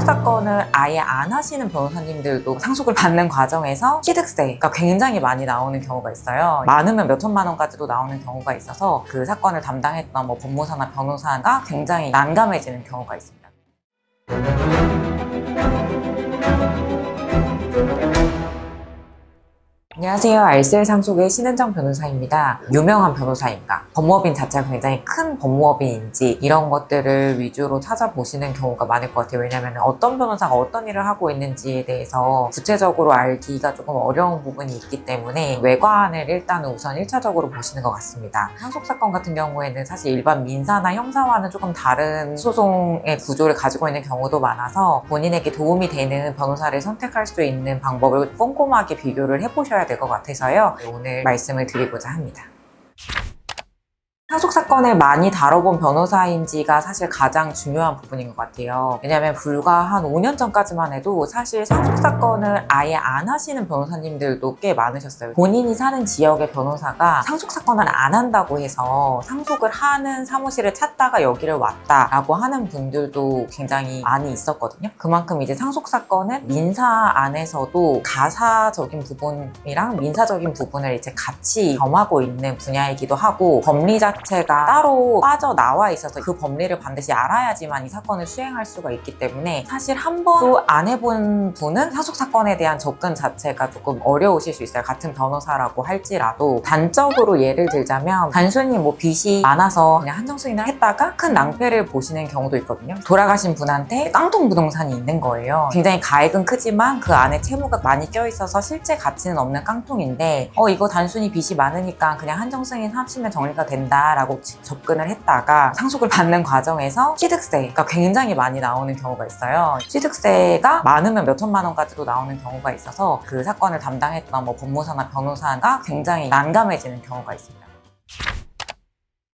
사건을 아예 안 하시는 변호사님들도 상속을 받는 과정에서 취득세가 굉장히 많이 나오는 경우가 있어요. 많으면 몇 천만 원까지도 나오는 경우가 있어서 그 사건을 담당했던 법무사나 변호사가 굉장히 난감해지는 경우가 있습니다. 안녕하세요. 알쓸 상속의 신은정 변호사입니다. 유명한 변호사인가? 법무법인 자체가 굉장히 큰 법무법인인지 이런 것들을 위주로 찾아보시는 경우가 많을 것 같아요. 왜냐하면 어떤 변호사가 어떤 일을 하고 있는지에 대해서 구체적으로 알기가 조금 어려운 부분이 있기 때문에 외관을 일단은 우선 1차적으로 보시는 것 같습니다. 상속사건 같은 경우에는 사실 일반 민사나 형사와는 조금 다른 소송의 구조를 가지고 있는 경우도 많아서 본인에게 도움이 되는 변호사를 선택할 수 있는 방법을 꼼꼼하게 비교를 해보셔야 될 것 같아서요. 오늘 말씀을 드리고자 합니다. 상속사건을 많이 다뤄본 변호사인지가 사실 가장 중요한 부분인 것 같아요. 왜냐하면 불과 한 5년 전까지만 해도 사실 상속사건을 아예 안 하시는 변호사님들도 꽤 많으셨어요. 본인이 사는 지역의 변호사가 상속사건을 안 한다고 해서 상속을 하는 사무실을 찾다가 여기를 왔다라고 하는 분들도 굉장히 많이 있었거든요. 그만큼 이제 상속사건은 민사 안에서도 가사적인 부분이랑 민사적인 부분을 이제 같이 겸하고 있는 분야이기도 하고 법리 자체가 따로 빠져나와 있어서 그 법리를 반드시 알아야지만 이 사건을 수행할 수가 있기 때문에 사실 한 번도 안 해본 분은 상속사건에 대한 접근 자체가 조금 어려우실 수 있어요. 같은 변호사라고 할지라도. 단적으로 예를 들자면 단순히 빚이 많아서 그냥 한정수익을 했다가 큰 낭패를 보시는 경우도 있거든요. 돌아가신 분한테 깡통 부동산이 있는 거예요. 굉장히 가액은 크지만 그 안에 채무가 많이 껴있어서 실제 가치는 없는 깡통인데 이거 단순히 빚이 많으니까 그냥 한정승인 하시면 정리가 된다 라고 접근을 했다가 상속을 받는 과정에서 취득세가 굉장히 많이 나오는 경우가 있어요. 취득세가 많으면 몇 천만 원까지도 나오는 경우가 있어서 그 사건을 담당했던 법무사나 변호사가 굉장히 난감해지는 경우가 있습니다.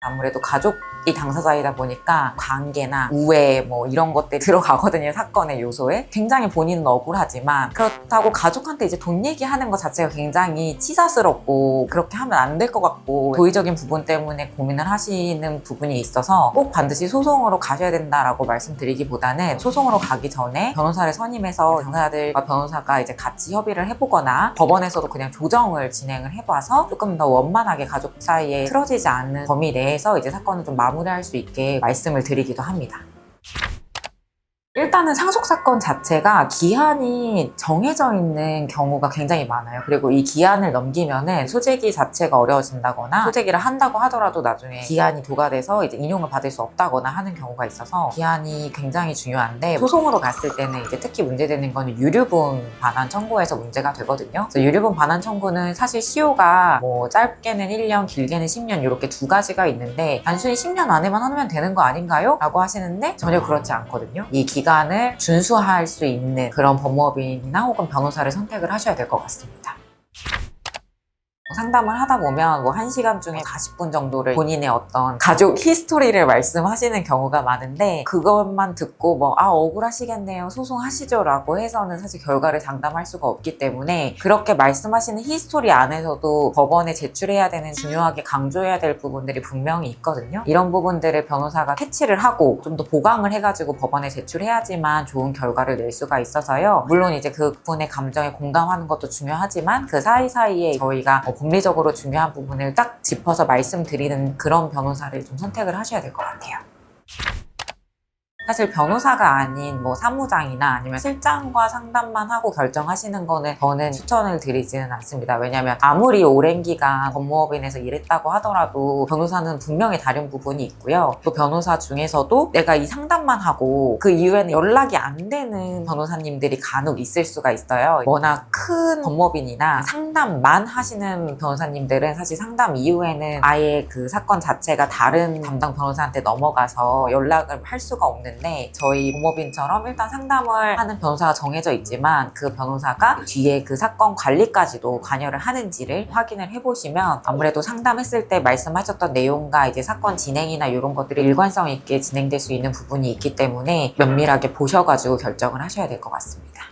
아무래도 가족이 당사자이다 보니까 관계나 우애 이런 것들이 들어가거든요. 사건의 요소에. 굉장히 본인은 억울하지만 그렇다고 가족한테 이제 돈 얘기하는 것 자체가 굉장히 치사스럽고 그렇게 하면 안 될 것 같고 도의적인 부분 때문에 고민을 하시는 부분이 있어서 꼭 반드시 소송으로 가셔야 된다라고 말씀드리기보다는 소송으로 가기 전에 변호사를 선임해서 당사자들과 변호사가 이제 같이 협의를 해보거나 법원에서도 그냥 조정을 진행을 해봐서 조금 더 원만하게 가족 사이에 틀어지지 않는 범위 내에 해서 이제 사건을 좀 마무리할 수 있게 말씀을 드리기도 합니다. 일단은 상속사건 자체가 기한이 정해져 있는 경우가 굉장히 많아요. 그리고 이 기한을 넘기면은 소재기 자체가 어려워진다거나 소재기를 한다고 하더라도 나중에 기한이 도과돼서 이제 인용을 받을 수 없다거나 하는 경우가 있어서 기한이 굉장히 중요한데 소송으로 갔을 때는 이제 특히 문제되는 거는 유류분 반환 청구에서 문제가 되거든요. 그래서 유류분 반환 청구는 사실 시효가 짧게는 1년, 길게는 10년 이렇게 두 가지가 있는데 단순히 10년 안에만 하면 되는 거 아닌가요? 라고 하시는데 전혀 그렇지 않거든요. 이 기간을 준수할 수 있는 그런 법무법인이나 혹은 변호사를 선택을 하셔야 될 것 같습니다. 상담을 하다 보면 1시간 중에 40분 정도를 본인의 어떤 가족 히스토리를 말씀하시는 경우가 많은데 그것만 듣고 억울하시겠네요, 소송하시죠 라고 해서는 사실 결과를 장담할 수가 없기 때문에 그렇게 말씀하시는 히스토리 안에서도 법원에 제출해야 되는 중요하게 강조해야 될 부분들이 분명히 있거든요. 이런 부분들을 변호사가 캐치를 하고 좀 더 보강을 해가지고 법원에 제출해야지만 좋은 결과를 낼 수가 있어서요. 물론 이제 그분의 감정에 공감하는 것도 중요하지만 그 사이사이에 저희가 법리적으로 중요한 부분을 딱 짚어서 말씀드리는 그런 변호사를 좀 선택을 하셔야 될 것 같아요. 사실 변호사가 아닌 사무장이나 아니면 실장과 상담만 하고 결정하시는 거는 저는 추천을 드리지는 않습니다. 왜냐하면 아무리 오랜 기간 법무법인에서 일했다고 하더라도 변호사는 분명히 다른 부분이 있고요. 또 변호사 중에서도 내가 이 상담만 하고 그 이후에는 연락이 안 되는 변호사님들이 간혹 있을 수가 있어요. 워낙 큰 법무법인이나 상담만 하시는 변호사님들은 사실 상담 이후에는 아예 그 사건 자체가 다른 담당 변호사한테 넘어가서 연락을 할 수가 없는데 저희 법무법인처럼 일단 상담을 하는 변호사가 정해져 있지만 그 변호사가 뒤에 그 사건 관리까지도 관여를 하는지를 확인을 해보시면 아무래도 상담했을 때 말씀하셨던 내용과 이제 사건 진행이나 이런 것들이 일관성 있게 진행될 수 있는 부분이 있기 때문에 면밀하게 보셔가지고 결정을 하셔야 될 것 같습니다.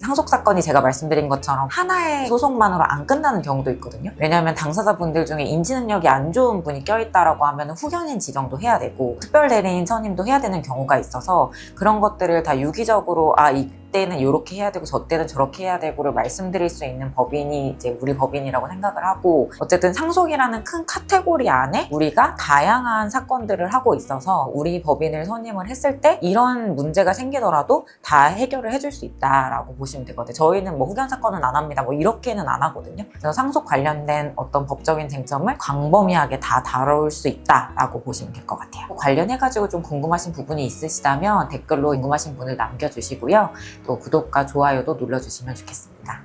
상속사건이 제가 말씀드린 것처럼 하나의 소송만으로 안 끝나는 경우도 있거든요. 왜냐하면 당사자분들 중에 인지능력이 안 좋은 분이 껴있다라고 하면 후견인 지정도 해야 되고 특별대리인 선임도 해야 되는 경우가 있어서 그런 것들을 다 유기적으로 이때는 이렇게 해야 되고 저 때는 저렇게 해야 되고를 말씀드릴 수 있는 법인이 이제 우리 법인이라고 생각을 하고, 어쨌든 상속이라는 큰 카테고리 안에 우리가 다양한 사건들을 하고 있어서 우리 법인을 선임을 했을 때 이런 문제가 생기더라도 다 해결을 해줄 수 있다라고 보시면 되거든요. 저희는 뭐 후견 사건은 안 합니다. 뭐 이렇게는 안 하거든요. 그래서 상속 관련된 어떤 법적인 쟁점을 광범위하게 다 다룰 수 있다라고 보시면 될 것 같아요. 관련해가지고 좀 궁금하신 부분이 있으시다면 댓글로 궁금하신 분을 남겨주시고요. 또 구독과 좋아요도 눌러주시면 좋겠습니다.